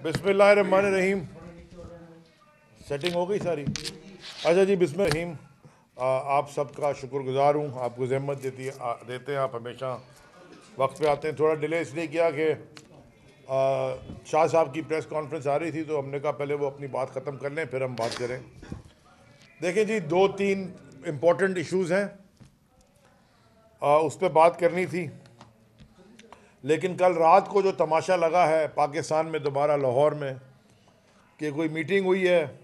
बिस्मिल्लाहिर्रहमानिर्रहीम। सेटिंग हो गई सारी? अच्छा जी, बिस्मिल्लाहिर्रहमानिर्रहीम। आप सबका शुक्रगुजार हूँ, आपको ज़हमत देते हैं, आप हमेशा वक्त पे आते हैं। थोड़ा डिले इसलिए किया कि शाह साहब की प्रेस कॉन्फ्रेंस आ रही थी, तो हमने कहा पहले वो अपनी बात ख़त्म कर लें फिर हम बात करें। देखें जी, 2-3 इम्पोर्टेंट इश्यूज़ हैं, उस पर बात करनी थी। लेकिन कल रात को जो तमाशा लगा है पाकिस्तान में दोबारा लाहौर में कि कोई मीटिंग हुई है,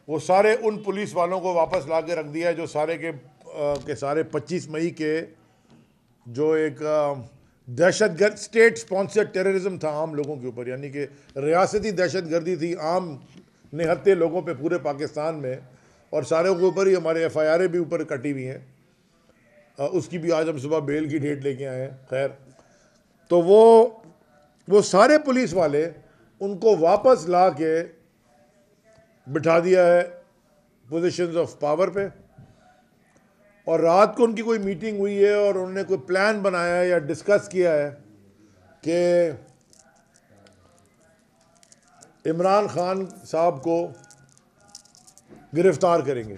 वो सारे उन पुलिस वालों को वापस ला के रख दिया है जो सारे के सारे 25 मई के जो एक दहशतगर्द स्टेट स्पॉन्सर्ड टेररिज्म था आम लोगों के ऊपर, यानी कि रियासती दहशत गर्दी थी आम निहत्ते लोगों पे पूरे पाकिस्तान में, और सारे के ऊपर ही हमारे FIR भी ऊपर कटी हुई हैं। उसकी भी आज हम सुबह बेल की डेट लेके आए हैं। खैर, तो वो सारे पुलिस वाले उनको वापस ला के बिठा दिया है पोजीशंस ऑफ पावर पे, और रात को उनकी कोई मीटिंग हुई है और उन्होंने कोई प्लान बनाया है या डिस्कस किया है कि इमरान खान साहब को गिरफ्तार करेंगे।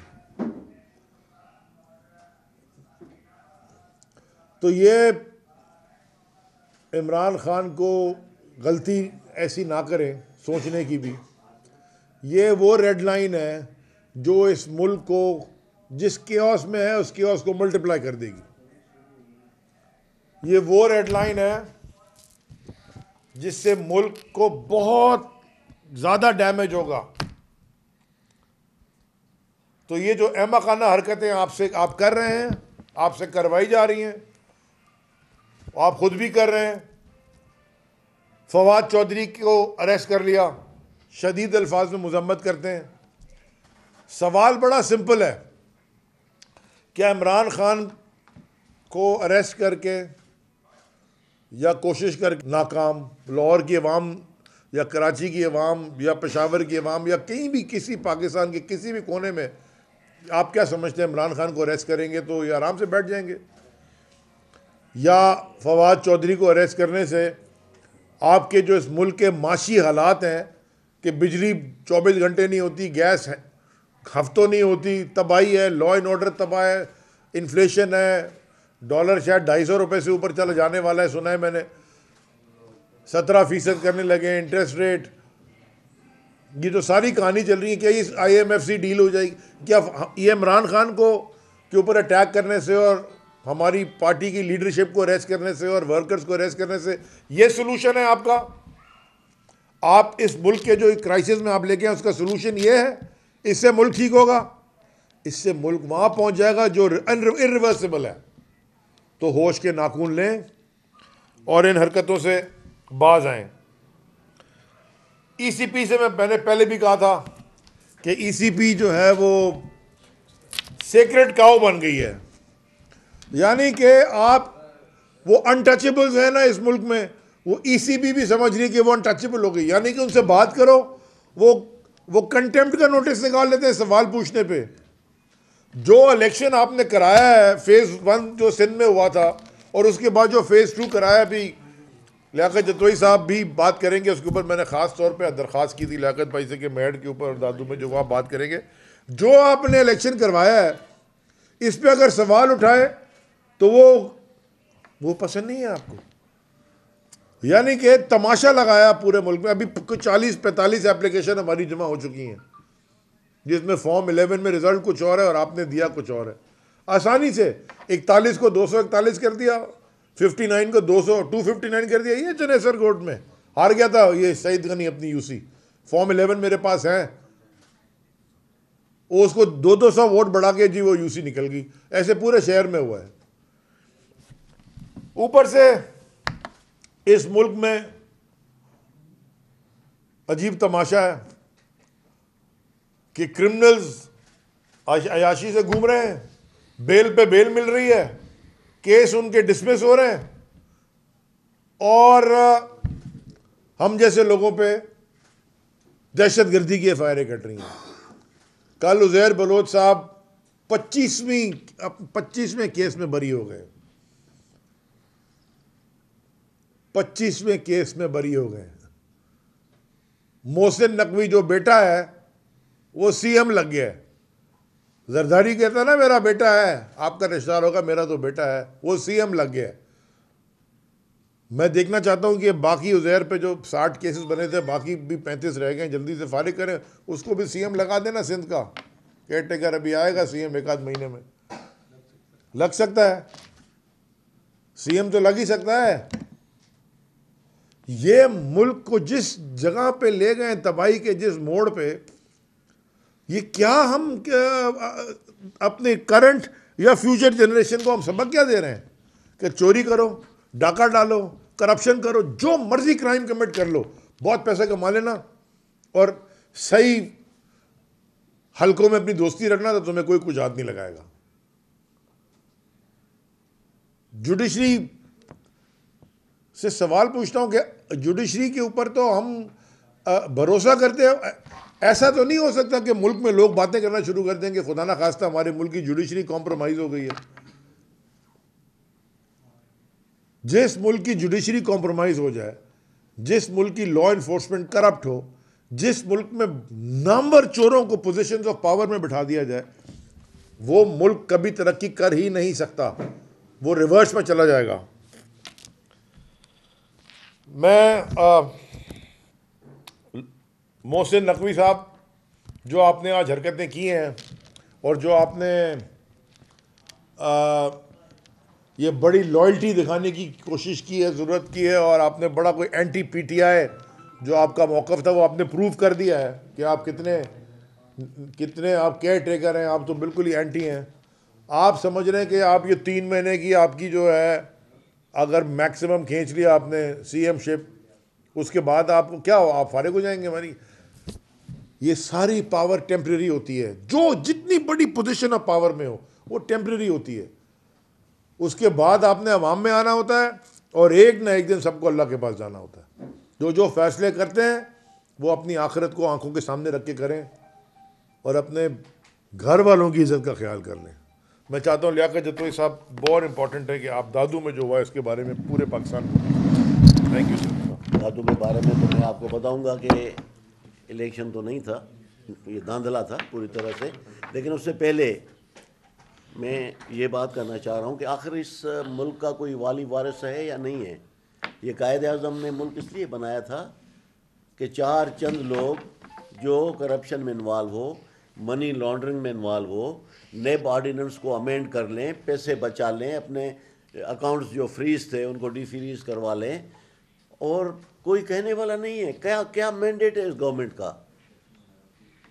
तो ये इमरान खान को गलती ऐसी ना करें सोचने की भी, ये वो रेड लाइन है जो इस मुल्क को जिस केओस में है उस केओस को मल्टीप्लाई कर देगी। ये वो रेड लाइन है जिससे मुल्क को बहुत ज़्यादा डैमेज होगा। तो ये जो अहमकाना हरकतें आप कर रहे हैं, आपसे करवाई जा रही हैं, आप खुद भी कर रहे हैं। फवाद चौधरी को अरेस्ट कर लिया, शदीद अल्फाज में मजम्मत करते हैं। सवाल बड़ा सिंपल है, क्या इमरान खान को अरेस्ट करके या कोशिश कर नाकाम लाहौर की अवाम या कराची की अवाम या पेशावर की अवाम या कहीं भी किसी पाकिस्तान के किसी भी कोने में आप क्या समझते हैं इमरान खान को अरेस्ट करेंगे तो ये आराम से बैठ जाएंगे? या फवाद चौधरी को अरेस्ट करने से आपके जो इस मुल्क के माशी हालात हैं कि बिजली 24 घंटे नहीं होती, गैस है हफ्तों नहीं होती, तबाही है, लॉ एंड ऑर्डर तबाह है, इन्फ्लेशन है, डॉलर शायद 250 रुपये से ऊपर चला जाने वाला है, सुना है मैंने, 17% करने लगे इंटरेस्ट रेट। ये तो सारी कहानी चल रही है। क्या इस IMF से डील हो जाएगी? क्या ये इमरान खान को के ऊपर अटैक करने से और हमारी पार्टी की लीडरशिप को अरेस्ट करने से और वर्कर्स को अरेस्ट करने से ये सोल्यूशन है आपका? आप इस मुल्क के जो क्राइसिस में आप लेके आए उसका सोल्यूशन ये है? इससे मुल्क ठीक होगा? इससे मुल्क वहां पहुंच जाएगा जो इरिवर्सिबल है। तो होश के नाखून लें और इन हरकतों से बाज आएं। ECP से मैंने पहले भी कहा था कि ECP जो है वो सेक्रेड काउ बन गई है, यानी कि आप वो अनटचेबल्स हैं ना इस मुल्क में, वो ECP भी समझ रही है कि वो अनटचेबल हो गई। यानी कि उनसे बात करो, वो कंटेम्प्ट का नोटिस निकाल लेते हैं सवाल पूछने पे। जो इलेक्शन आपने कराया है फेज़ 1 जो सिंध में हुआ था, और उसके बाद जो फेज़ 2 कराया, भी लियाकत जतोई साहब भी बात करेंगे उसके ऊपर। मैंने ख़ास तौर पे दरख्वास्त की थी लियाकत भाई से कि मेड के ऊपर और दादू में जो वहाँ बात करेंगे। जो आपने इलेक्शन करवाया है इस पर अगर सवाल उठाए तो वो पसंद नहीं है आपको। यानी कि तमाशा लगाया पूरे मुल्क में। अभी 40-45 एप्लीकेशन हमारी जमा हो चुकी हैं जिसमें फॉर्म 11 में रिजल्ट कुछ और है और आपने दिया कुछ और है। आसानी से 41 को 241 कर दिया, 59 को 259 कर दिया। ये चनेसर कोर्ट में हार गया था ये सईद गनी अपनी UC। फॉर्म 11 मेरे पास है, उसको 200 वोट बढ़ा के जी वो UC निकल गई। ऐसे पूरे शहर में हुआ है। ऊपर से इस मुल्क में अजीब तमाशा है कि क्रिमिनल्स अयाशी से घूम रहे हैं, बेल पे बेल मिल रही है, केस उनके डिसमिस हो रहे हैं, और हम जैसे लोगों पे दहशतगर्दी की FIR कट रही हैं। कल उज़ैर बलोच साहब 25वें केस में बरी हो गए। 25वें केस में बरी हो गए। मोहसिन नकवी जो बेटा है वो सीएम लग गया है। जरदारी कहता ना मेरा बेटा है, आपका रिश्तेदार होगा, मेरा तो बेटा है, वो सीएम लग गया है। मैं देखना चाहता हूं कि बाकी उज़ैर पे जो 60 केसेस बने थे, बाकी भी 35 रह गए, जल्दी से फारिग करें, उसको भी सीएम लगा देना। सिंध का केयर टेकर अभी आएगा सीएम एक आध महीने में, लग सकता है, सीएम तो लग ही सकता है। ये मुल्क को जिस जगह पे ले गए, तबाही के जिस मोड़ पे, ये क्या हम अपने करंट या फ्यूचर जनरेशन को हम सबक क्या दे रहे हैं कि चोरी करो, डाका डालो, करप्शन करो, जो मर्जी क्राइम कमिट कर लो, बहुत पैसा कमा लेना और सही हलकों में अपनी दोस्ती रखना, तो तुम्हें कोई कुछ हाथ नहीं लगाएगा। जुडिशरी से सवाल पूछता हूं कि जुडिशरी के ऊपर तो हम भरोसा करते हैं। ऐसा तो नहीं हो सकता कि मुल्क में लोग बातें करना शुरू कर देंगे खुदा ना खास्ता हमारे मुल्क की जुडिशरी कॉम्प्रोमाइज हो गई है। जिस मुल्क की जुडिशरी कॉम्प्रोमाइज हो जाए, जिस मुल्क की लॉ इन्फोर्समेंट करप्ट हो, जिस मुल्क में नामवर चोरों को पोजीशंस ऑफ पावर में बिठा दिया जाए, वो मुल्क कभी तरक्की कर ही नहीं सकता, वो रिवर्स में चला जाएगा। मैं मोहसिन नकवी साहब, जो आपने आज हरकतें की हैं और जो आपने ये बड़ी लॉयल्टी दिखाने की कोशिश की है, ज़रूरत की है, और आपने बड़ा कोई एंटी पीटीआई जो आपका मौक़िफ़ था वो आपने प्रूव कर दिया है कि आप कितने आप केयर टेकर हैं, आप तो बिल्कुल ही एंटी हैं। आप समझ रहे हैं कि आप ये 3 महीने की आपकी जो है, अगर मैक्सिमम खींच लिया आपने सीएम शिप, उसके बाद आपको क्या हो, आप फारिग हो जाएंगे हमारी। ये सारी पावर टेम्परेरी होती है, जो जितनी बड़ी पोजीशन ऑफ पावर में हो वो टेम्परेरी होती है। उसके बाद आपने अवाम में आना होता है और एक ना एक दिन सबको अल्लाह के पास जाना होता है। जो फैसले करते हैं वो अपनी आखिरत को आंखों के सामने रख के करें और अपने घर वालों की इज्जत का ख्याल कर लें। मैं चाहता हूँ लियाकत जतोई साहब, बहुत इंपॉर्टेंट है कि आप दादू में जो हुआ इसके बारे में पूरे पाकिस्तान में। Thank you sir. दादू के बारे में तो मैं आपको बताऊंगा कि इलेक्शन तो नहीं था, ये धांधला था पूरी तरह से, लेकिन उससे पहले मैं ये बात करना चाह रहा हूँ कि आखिर इस मुल्क का कोई वाली वारिस है या नहीं है। ये कायद आज़म ने मुल्क इसलिए बनाया था कि 4 चंद लोग जो करप्शन में इन्वॉल्व हो, मनी लॉन्ड्रिंग में इन्वॉल्व हो, नेब ऑर्डिनेंस को अमेंड कर लें, पैसे बचा लें, अपने अकाउंट्स जो फ्रीज थे उनको डीफ्रीज करवा लें, और कोई कहने वाला नहीं है। क्या मैंडेट है इस गवर्नमेंट का,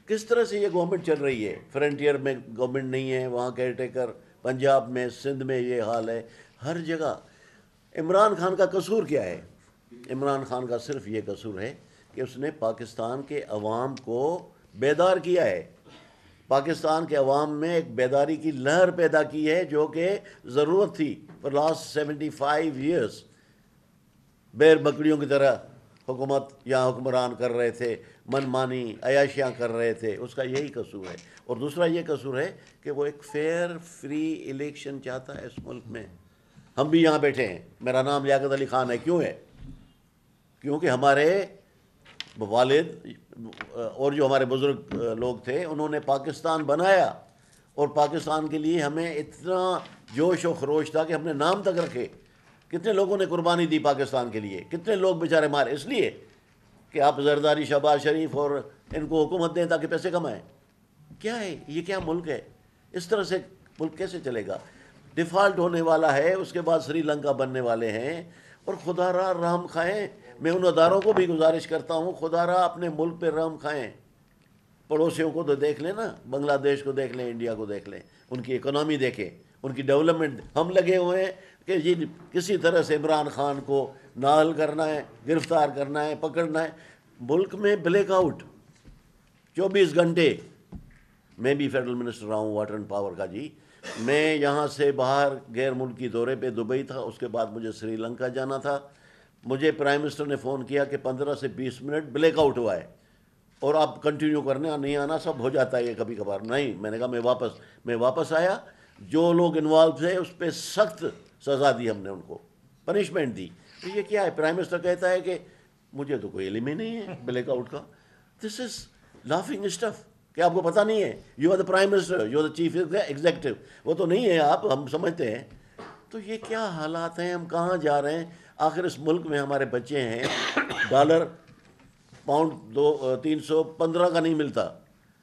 किस तरह से ये गवर्नमेंट चल रही है। फ्रंटियर में गवर्नमेंट नहीं है, वहाँ केयर टेकर, पंजाब में, सिंध में ये हाल है, हर जगह। इमरान खान का कसूर क्या है? इमरान खान का सिर्फ ये कसूर है कि उसने पाकिस्तान के अवाम को बेदार किया है, पाकिस्तान के अवाम में एक बेदारी की लहर पैदा की है जो कि ज़रूरत थी। फॉर लास्ट 75 ईयर्स बैर बकरियों की तरह हुकूमत यहाँ हुक्मरान कर रहे थे, मनमानी अयाशियाँ कर रहे थे, उसका यही कसूर है। और दूसरा ये कसूर है कि वो एक फेयर फ्री इलेक्शन चाहता है इस मुल्क में। हम भी यहाँ बैठे हैं, मेरा नाम लियाकत अली ख़ान है। क्यों है? क्योंकि हमारे वालिद और जो हमारे बुज़ुर्ग लोग थे उन्होंने पाकिस्तान बनाया, और पाकिस्तान के लिए हमें इतना जोश और खरोश था कि हमने नाम तक रखे। कितने लोगों ने कुर्बानी दी पाकिस्तान के लिए, कितने लोग बेचारे मारे इसलिए कि आप जरदारी, शहबाज शरीफ और इनको हुकूमत दें ताकि पैसे कमाएं। क्या है ये? क्या मुल्क है? इस तरह से मुल्क कैसे चलेगा? डिफ़ॉल्ट होने वाला है, उसके बाद श्रीलंका बनने वाले हैं। और खुदारा रहम खाएं। मैं उन अदारों को भी गुजारिश करता हूँ, खुदारा अपने मुल्क पे रहम खाएं। पड़ोसियों को तो देख लें ना, बांग्लादेश को देख लें, इंडिया को देख लें, उनकी इकोनॉमी देखें, उनकी डेवलपमेंट। हम लगे हुए हैं कि ये किसी तरह से इमरान खान को नाअहल करना है, गिरफ्तार करना है, पकड़ना है। मुल्क में ब्लैकआउट 24 घंटे। मैं भी फेडरल मिनिस्टर रहा हूँ वाटर एंड पावर का जी। मैं यहाँ से बाहर गैर मुल्की दौरे पे दुबई था, उसके बाद मुझे श्रीलंका जाना था। मुझे प्राइम मिनिस्टर ने फ़ोन किया कि 15 से 20 मिनट ब्लैकआउट हुआ है और आप कंटिन्यू करने, नहीं आना, सब हो जाता है ये कभी कभार। नहीं, मैंने कहा मैं वापस आया। जो लोग इन्वॉल्व थे उस पर सख्त सज़ा दी हमने, उनको पनिशमेंट दी। तो ये क्या है? प्राइम मिनिस्टर कहता है कि मुझे तो कोई इल्म ही नहीं है ब्लैकआउट का। This is laughing stuff. क्या आपको पता नहीं है? You are the prime minister, you are the chief executive, वो तो नहीं है आप, हम समझते हैं। तो ये क्या हालात हैं, हम कहाँ जा रहे हैं? आखिर इस मुल्क में हमारे बच्चे हैं, डॉलर पाउंड 315 का नहीं मिलता,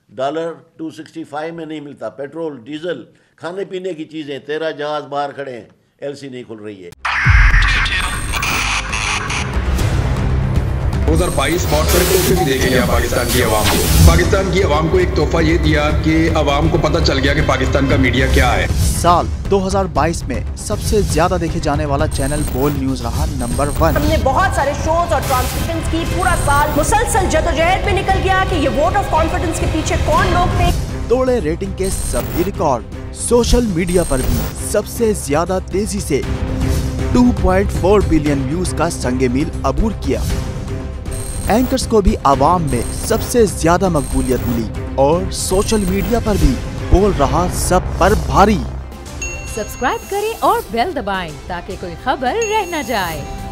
डॉलर 265 में नहीं मिलता, पेट्रोल डीजल खाने पीने की चीज़ें, 13 जहाज बाहर खड़े हैं, एलसी नहीं खुल रही है। 2022 बहुत सारे तोहफे भी देखे गया पाकिस्तान की आवाम को। पाकिस्तान की आवाम को एक तोहफा ये दिया कि आवाम को पता चल गया कि पाकिस्तान का मीडिया क्या है। साल 2022 में सबसे ज्यादा देखे जाने वाला चैनल बोल न्यूज रहा नंबर 1। हमने बहुत सारे शोज और ट्रांसमिशंस की, पूरा साल मुसलसल जदोजहद में निकल गया कि ये वोट ऑफ कॉन्फिडेंस के पीछे कौन लोग थे। तोड़े रेटिंग के सभी रिकॉर्ड। सोशल मीडिया पर भी सबसे ज्यादा तेजी से 2.4 बिलियन व्यूज का संगे मील अबूर किया। एंकर्स को भी आवाम में सबसे ज्यादा मकबूलियत मिली और सोशल मीडिया पर भी बोल रहा सब पर भारी। सब्सक्राइब करें और बेल दबाएं ताकि कोई खबर रह न जाए।